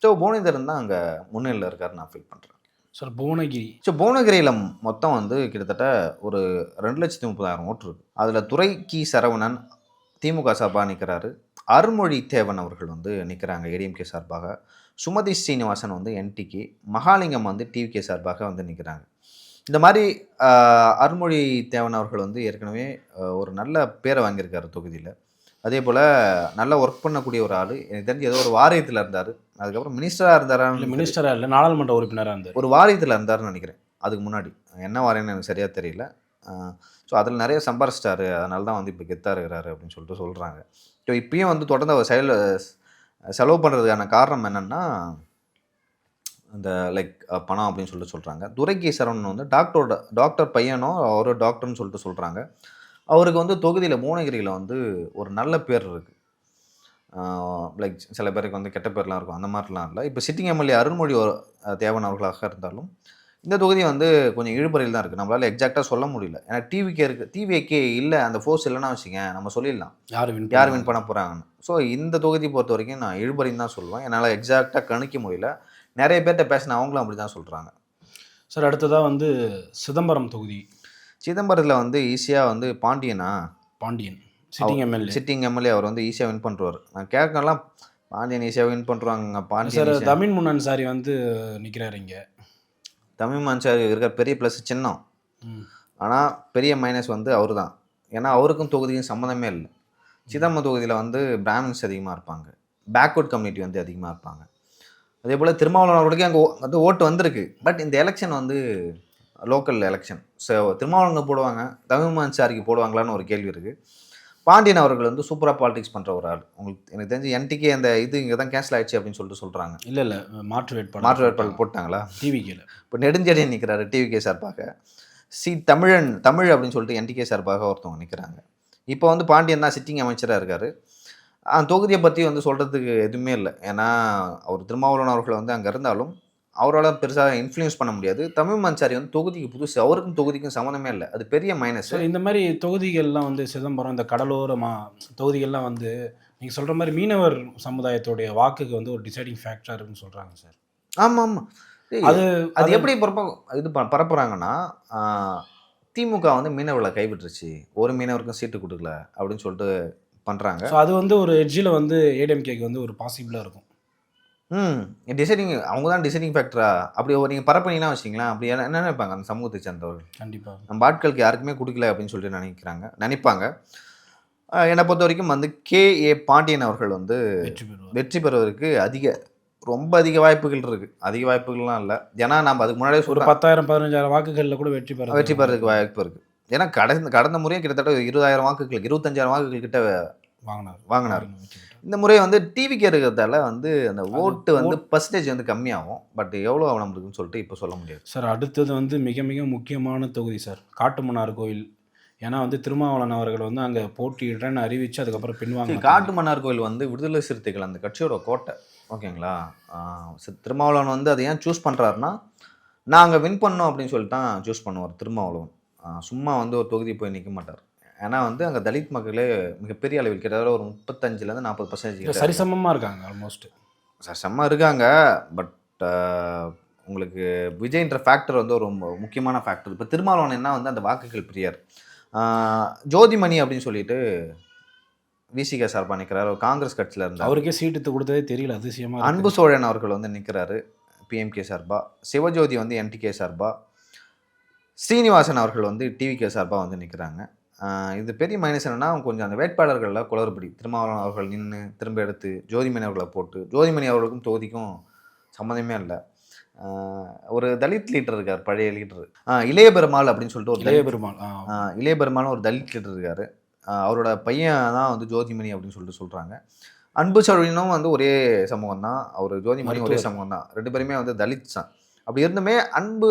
ஸோ புவனேந்திரன் தான் அங்கே முன்னிலையில் இருக்காருன்னு நான் ஃபீல் பண்ணுறேன். சார், புவனகிரி. ஸோ புவனகிரியில் மொத்தம் வந்து கிட்டத்தட்ட ஒரு 2,30,000 ஓட்டு இருக்குது. அதில் துரைக்கி சரவணன் திமுக சார்பாக நிற்கிறாரு. அருள்மொழி தேவன் அவர்கள் வந்து நிற்கிறாங்க ஏடிஎம்கே சார்பாக. சுமதி ஸ்ரீனிவாசன் வந்து என்டிகே, மகாலிங்கம் வந்து டிவிகே சார்பாக வந்து நிற்கிறாங்க. இந்த மாதிரி அருள்மொழி தேவன் அவர்கள் வந்து ஏற்கனவே ஒரு நல்ல பேரை வாங்கியிருக்காரு தொகுதியில். அதே போல் நல்லா ஒர்க் பண்ணக்கூடிய ஒரு ஆள். எனக்கு தெரிஞ்சு ஏதோ ஒரு வாரியத்தில் இருந்தார். அதுக்கப்புறம் மினிஸ்டராக இருந்தாரா? மினிஸ்டராக இல்லை, நாடாளுமன்ற உறுப்பினராக இருந்தார். ஒரு வாரியத்தில் இருந்தார்னு நினைக்கிறேன். அதுக்கு முன்னாடி என்ன வாரியம்னு எனக்கு சரியாக தெரியல. ஸோ அதில் நிறைய சம்பாரிச்சிட்டாரு, அதனால தான் வந்து இப்போ கெத்தாக இருக்கிறாரு அப்படின்னு சொல்லிட்டு சொல்கிறாங்க. ஸோ இப்பயும் வந்து தொடர்ந்து அவர் செலவு பண்ணுறதுக்கான காரணம் என்னென்னா இந்த லைக் பணம் அப்படின்னு சொல்லிட்டு சொல்கிறாங்க. துரைக்கி சரவணன் வந்து டாக்டர் பையனோ அவரோ டாக்டர்னு சொல்லிட்டு சொல்கிறாங்க. அவருக்கு வந்து தொகுதியில் புவனகிரியில் வந்து ஒரு நல்ல பேர் இருக்குது. லைக் சில பேருக்கு வந்து கெட்ட பேர்லாம் இருக்கும், அந்த மாதிரிலாம் இல்லை. இப்போ சிட்டிங் எம்எல்ஏ அருள்மொழி தேவன் அவர்களாக இருந்தாலும் இந்த தொகுதி வந்து கொஞ்சம் இழுபறியில் தான் இருக்குது. நம்மளால் எக்ஸாக்டாக சொல்ல முடியல. ஏன்னா டிவிகே இல்லை, அந்த ஃபோர்ஸ் இல்லைன்னா வச்சுங்க நம்ம சொல்லிடலாம் யார் வின் பண்ண போகிறாங்கன்னு. ஸோ இந்த தொகுதி பொறுத்த வரைக்கும் நான் இழுபறின்னு தான் சொல்லுவேன். என்னால் எக்ஸாக்டாக கணிக்க முடியல. நிறைய பேர்கிட்ட பேசின அவங்களும் அப்படி தான் சொல்கிறாங்க. சார் அடுத்ததாக வந்து சிதம்பரம் தொகுதி. சிதம்பரத்தில் வந்து ஈஸியாக வந்து Pandian sitting MLA. Sitting MLA அவர் வந்து ஈஸியாக வின் பண்ணுறாரு. நான் கேட்கலாம், பாண்டியன் ஈஸியாக வின் பண்ணுறாங்க. சார் பாண்டியன் தமிழ் முன்னன்சாரி வந்து நிற்கிறாரு இங்கே. தமிழ் மனுஷாரி இருக்கிற பெரிய ப்ளஸ் சின்னம், ஆனால் பெரிய மைனஸ் வந்து அவர் தான். ஏன்னா அவருக்கும் தொகுதிக்கும் சம்மந்தமே இல்லை. சிதம்பரம் தொகுதியில் வந்து பிராமின்ஸ் அதிகமாக இருப்பாங்க, பேக்வர்ட் கம்யூனிட்டி வந்து அதிகமாக இருப்பாங்க. அதே போல் திருமாவளவன் அவர்களுக்கு அங்கே வந்து ஓட்டு வந்திருக்கு. பட் இந்த எலெக்ஷன் வந்து லோக்கல் எலெக்ஷன். ஸோ திருமாவளவங்க போடுவாங்க, தமிழ் மனுஷாரிக்கு போடுவாங்களான்னு ஒரு கேள்வி இருக்குது. பாண்டியன் அவர்கள் வந்து சூப்பராக பாலிடிக்ஸ் பண்ணுற ஒரு ஆள். உங்களுக்கு எனக்கு தெரிஞ்சு என்டிகே அந்த இது இங்கே தான் கேன்சல் ஆயிடுச்சு அப்படின்னு சொல்லிட்டு சொல்கிறாங்க. இல்லை மாற்று வேட்பாளர் போட்டாங்களா? டிவிகேல இப்போ நெடுஞ்செழியன் நிற்கிறாரு டிவிகே சார்பாக. தமிழ் அப்படின்னு சொல்லிட்டு என்டிகே சார்பாக ஒருத்தவங்க நிற்கிறாங்க. இப்போ வந்து பாண்டியன் தான் சிட்டிங் அமைச்சராக இருக்கார். அந்த தொகுதியை பற்றி வந்து சொல்கிறதுக்கு எதுவுமே இல்லை. ஏன்னா அவர் திருமாவளவன் அவர்கள் வந்து அங்கே இருந்தாலும் அவரால் பெருசாக இன்ஃப்ளூயன்ஸ் பண்ண முடியாது. தமிழ் மன்சாரி வந்து தொகுதிக்கு புதுசு, அவருக்கும் தொகுதிக்கும் சம்மந்தமே இல்லை. அது பெரிய மைனஸ். இந்த மாதிரி தொகுதிகள்லாம் வந்து சிதம்பரம் இந்த கடலோர தொகுதிகள்லாம் வந்து நீங்கள் சொல்கிற மாதிரி மீனவர் சமுதாயத்துடைய வாக்குக்கு வந்து ஒரு டிசைடிங் ஃபேக்டராக இருக்குன்னு சொல்கிறாங்க சார். ஆமாம். அது எப்படி பரப்புகிறாங்கன்னா, திமுக வந்து மீனவர்களை கைவிட்டுருச்சு, ஒரு மீனவருக்கும் சீட்டு கொடுக்கல அப்படின்னு சொல்லிட்டு பண்ணுறாங்க. ஸோ அது வந்து ஒரு எட்ஜில் வந்து ஏடிஎம்கேக்கு வந்து ஒரு பாசிபிளாக இருக்கும். டிசைடிங் அவங்க தான் டிசைடிங் ஃபேக்டரா அப்படி நீங்கள் பரப்புனீங்கன்னா வச்சிங்களேன், அப்படி என்ன நினைப்பாங்க அந்த சமூகத்தை சேர்ந்தவர்கள்? கண்டிப்பாக நம்ம ஆட்களுக்கு யாருக்குமே கொடுக்கல அப்படின்னு சொல்லிட்டு நினைப்பாங்க. என்னை பொறுத்த வரைக்கும் வந்து KA பாண்டியன் அவர்கள் வந்து வெற்றி பெறுவதற்கு ரொம்ப அதிக வாய்ப்புகள் இருக்குது. அதிக வாய்ப்புகள்லாம் இல்லை. ஏன்னா நம்ம அதுக்கு முன்னாடியே ஒரு 10,000-15,000 வாக்குகளில் கூட வெற்றி பெறதுக்கு வாய்ப்பு இருக்குது. ஏன்னா கடந்த முறையும் கிட்டத்தட்ட 20,000 வாக்குகள் 25,000 வாக்குகள் கிட்ட வாங்கினார். இந்த முறை வந்து டிவிக்கு இருக்கிறதால வந்து அந்த ஓட்டு வந்து பர்சன்டேஜ் வந்து கம்மியாகும். பட் எவ்வளோ நம்மளுக்குன்னு சொல்லிட்டு இப்போ சொல்ல முடியாது சார். அடுத்தது வந்து மிக மிக முக்கியமான தொகுதி சார், காட்டுமன்னார் கோயில். ஏன்னா வந்து திருமாவளவன் அவர்கள் வந்து அங்கே போட்டியிடுறேன்னு அறிவித்து அதுக்கப்புறம் பின்வாங்க. காட்டுமன்னார் கோயில் வந்து விடுதலை சிறுத்தைகள் அந்த கட்சியோட கோட்டை, ஓகேங்களா? திருமாவளவன் வந்து அதை ஏன் சூஸ் பண்ணுறாருன்னா, நாங்கள் வின் பண்ணோம் அப்படின்னு சொல்லிட்டு தான் சூஸ் பண்ணுவார் திருமாவளவன். சும்மா வந்து ஒரு தொகுதி போய் நிற்க மாட்டார். ஏன்னா வந்து அங்கே தலித் மக்களே மிகப்பெரிய அளவில் கிட்டத்தட்ட ஒரு 35% 40% சரிசமமாக இருக்காங்க. ஆல்மோஸ்ட் சரிசமமாக இருக்காங்க. பட் உங்களுக்கு விஜய்ன்ற ஃபேக்டர் வந்து ஒரு முக்கியமான ஃபேக்டர். இப்போ திருமாவளவன் என்ன வந்து அந்த வாக்குகள் பிரியார். ஜோதிமணி அப்படின்னு சொல்லிட்டு விசிக சார்பாக நிற்கிறார், காங்கிரஸ் கட்சியில் இருந்தார். அவருக்கே சீட்டு கொடுத்ததே தெரியல, அதிசயமாக. அன்பு சோழன் அவர்கள் வந்து நிற்கிறாரு பிஎம்கே சார்பாக, சிவஜோதி வந்து என்டிகே சார்பாக, ஸ்ரீனிவாசன் அவர்கள் வந்து டிவிகே சார்பாக வந்து நிற்கிறாங்க. இது பெரிய மைனஸ் என்னென்னா, கொஞ்சம் அந்த வேட்பாளர்களில் குளறுபடி. திருமாவளவன் அவர்கள் நின்று திரும்ப எடுத்து ஜோதிமணி அவர்களை போட்டு, ஜோதிமணி அவர்களுக்கும் தொகுதிக்கும் சம்மந்தமே இல்லை. ஒரு தலித் லீடர் இருக்கார், பழைய லீடர் இளைய பெருமாள் அப்படின்னு சொல்லிட்டு ஒரு இளைய பெருமாள் ஒரு தலித் லீடர் இருக்கார். அவரோட பையன் தான் வந்து ஜோதிமணி அப்படின்னு சொல்லிட்டு சொல்கிறாங்க. அன்பு சோழனும் வந்து ஒரே சமூகம் தான், அவர் ஜோதிமணி ஒரே சமூகம் தான், 2 பேருமே வந்து தலித் தான். அப்படி இருந்துமே அன்பு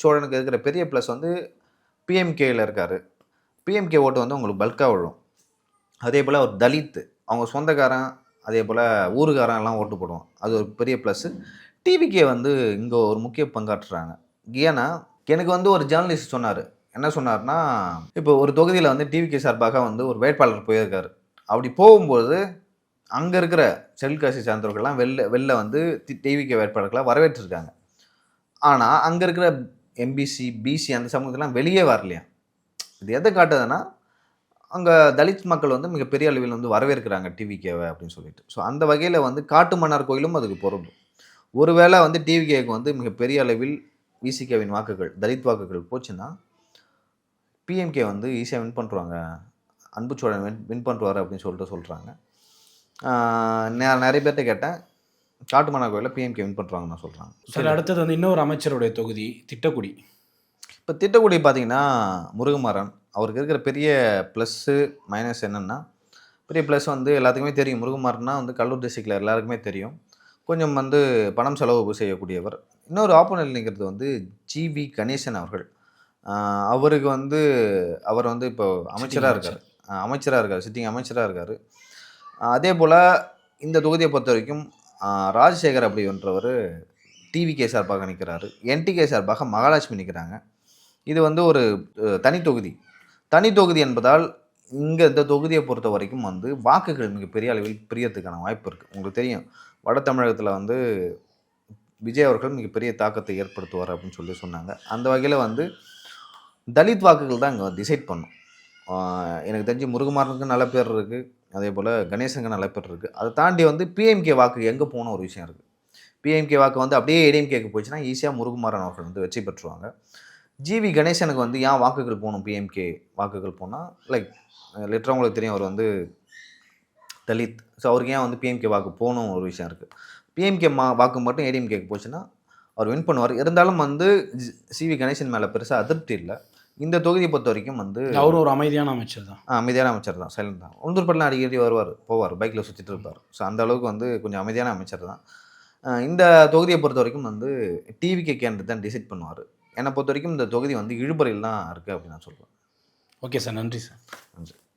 சோழனுக்கு இருக்கிற பெரிய ப்ளஸ் வந்து பிஎம்கேயில் இருக்கார். பிஎம்கே ஓட்டு வந்து உங்களுக்கு பல்காக விழும். அதே போல் ஒரு தலித், அவங்க சொந்தக்காரன், அதே போல் ஊருக்காரன் எல்லாம் ஓட்டு போடுவோம். அது ஒரு பெரிய ப்ளஸ்ஸு. டிவிகே வந்து இங்கே ஒரு முக்கிய பங்காற்றுறாங்க. ஏன்னா எனக்கு வந்து ஒரு ஜேர்னலிஸ்ட் சொன்னார். என்ன சொன்னார்னா, இப்போ ஒரு தொகுதியில் வந்து டிவிகே சார்பாக வந்து ஒரு வேட்பாளர் போயிருக்காரு. அப்படி போகும்போது அங்கே இருக்கிற ஷெட்யூல் காஸ்ட் சார்ந்தவர்கள்லாம் வெளில வந்து டிவிகே வேட்பாளர்களாக வரவேற்றிருக்காங்க. ஆனால் அங்கே இருக்கிற எம்பிசி பிசி அந்த சமூகத்தெல்லாம் வெளியே வரலையா. இது எதை காட்டுதுன்னா, அங்கே தலித் மக்கள் வந்து மிகப்பெரிய அளவில் வந்து வரவேற்கிறாங்க டிவிகேவை அப்படின்னு சொல்லிட்டு. ஸோ அந்த வகையில் வந்து காட்டுமன்னார் கோயிலும் அதுக்கு பொருந்தும். ஒருவேளை வந்து டிவிகேக்கு வந்து மிகப்பெரிய அளவில் விசிகேவின் வாக்குகள், தலித் வாக்குகள் போச்சுன்னா பிஎம்கே வந்து ஈஸியாக வின் பண்ணுறாங்க, அன்பு சோழன் வின் பண்ணுவார் அப்படின்னு சொல்லிட்டு சொல்கிறாங்க. நிறைய பேர்கிட்ட கேட்டேன், காட்டுமன்னார் கோயிலில் பிஎம்கே வின் பண்ணுறாங்கன்னு நான் சொல்கிறாங்க. சரி, அடுத்தது வந்து இன்னொரு அமைச்சருடைய தொகுதி திட்டக்குடி. இப்போ திட்டக்குடி பார்த்தீங்கன்னா முருகமாறன் அவருக்கு இருக்கிற பெரிய ப்ளஸ்ஸு மைனஸ் என்னென்னா, பெரிய ப்ளஸ் வந்து எல்லாத்துக்குமே தெரியும். முருகமாறன்னா வந்து கடலூர் டிஸ்ட்ரிக்டில் எல்லாருக்குமே தெரியும். கொஞ்சம் வந்து பணம் செலவு செய்யக்கூடியவர். இன்னொரு ஆப்போனன்ட் நிற்கிறது வந்து ஜிவி கணேசன் அவர்கள். அவருக்கு வந்து அவர் வந்து இப்போ அமைச்சராக இருக்கார், சிட்டிங் அமைச்சராக இருக்கார். அதே போல் இந்த தொகுதியை பொறுத்த வரைக்கும் ராஜசேகர் அப்படின்றவர் டிவிகே சார்பாக நிற்கிறாரு, என்டிகே சார்பாக மகாலட்சுமி நிற்கிறாங்க. இது வந்து ஒரு தனி தொகுதி என்பதால் இங்கே இந்த தொகுதியை பொறுத்த வரைக்கும் வந்து வாக்குகள் மிகப்பெரிய அளவில் பிரியறதுக்கான வாய்ப்பு இருக்குது. உங்களுக்கு தெரியும், வட தமிழகத்தில் வந்து விஜய் அவர்கள் மிகப்பெரிய தாக்கத்தை ஏற்படுத்துவார் அப்படின்னு சொல்லி சொன்னாங்க. அந்த வகையில் வந்து தலித் வாக்குகள் தான் இங்கே டிசைட் பண்ணும். எனக்கு தெரிஞ்சு முருகுமாறனுக்கு நல்ல பேர் இருக்குது, அதே போல் கணேசனுக்கு நல்ல பேர் இருக்குது. அதை தாண்டி வந்து பிஎம்கே வாக்கு எங்கே போகணும் ஒரு விஷயம் இருக்குது. பிஎம்கே வாக்கு வந்து அப்படியே ஏடிஎம்கேக்கு போச்சுன்னா ஈஸியாக முருகுமாறன் அவர்கள் வந்து வெற்றி பெற்றுருவாங்க. ஜிவி கணேசனுக்கு வந்து ஏன் வாக்குகள் போகணும், பிஎம்கே வாக்குகள் போனால் லைக் லிட்டராக உங்களுக்கு தெரியும், அவர் வந்து தலித். ஸோ அவருக்கு ஏன் வந்து பிஎம்கே வாக்கு போகணும் ஒரு விஷயம் இருக்குது. பிஎம்கே வாக்கு மட்டும் ஏடிஎம்கேக்கு போச்சுன்னா அவர் வின் பண்ணுவார். இருந்தாலும் வந்து சிவி கணேசன் மேலே பெருசாக அதிருப்தி இல்லை. இந்த தொகுதியை பொறுத்த வரைக்கும் வந்து அவர் ஒரு அமைதியான அமைச்சர் தான். அமைதியான அமைச்சர் தான், சைலண்ட் தான். உளுந்தூர்பேட்டில் அடிக்கடி வருவார், போவார், பைக்கில் சுற்றிட்டு இருப்பார். ஸோ அந்த அளவுக்கு வந்து கொஞ்சம் அமைதியான அமைச்சர் தான். இந்த தொகுதியை பொறுத்த வரைக்கும் வந்து டிவிகே கேண்டிடேட் தான் டிசைட் பண்ணுவார். என்னை பொறுத்த வரைக்கும் இந்த தொகுதி வந்து இழுபறையில் தான் இருக்குது அப்படின்னு நான் சொல்லுவேன். ஓகே சார், நன்றி சார். நன்றி.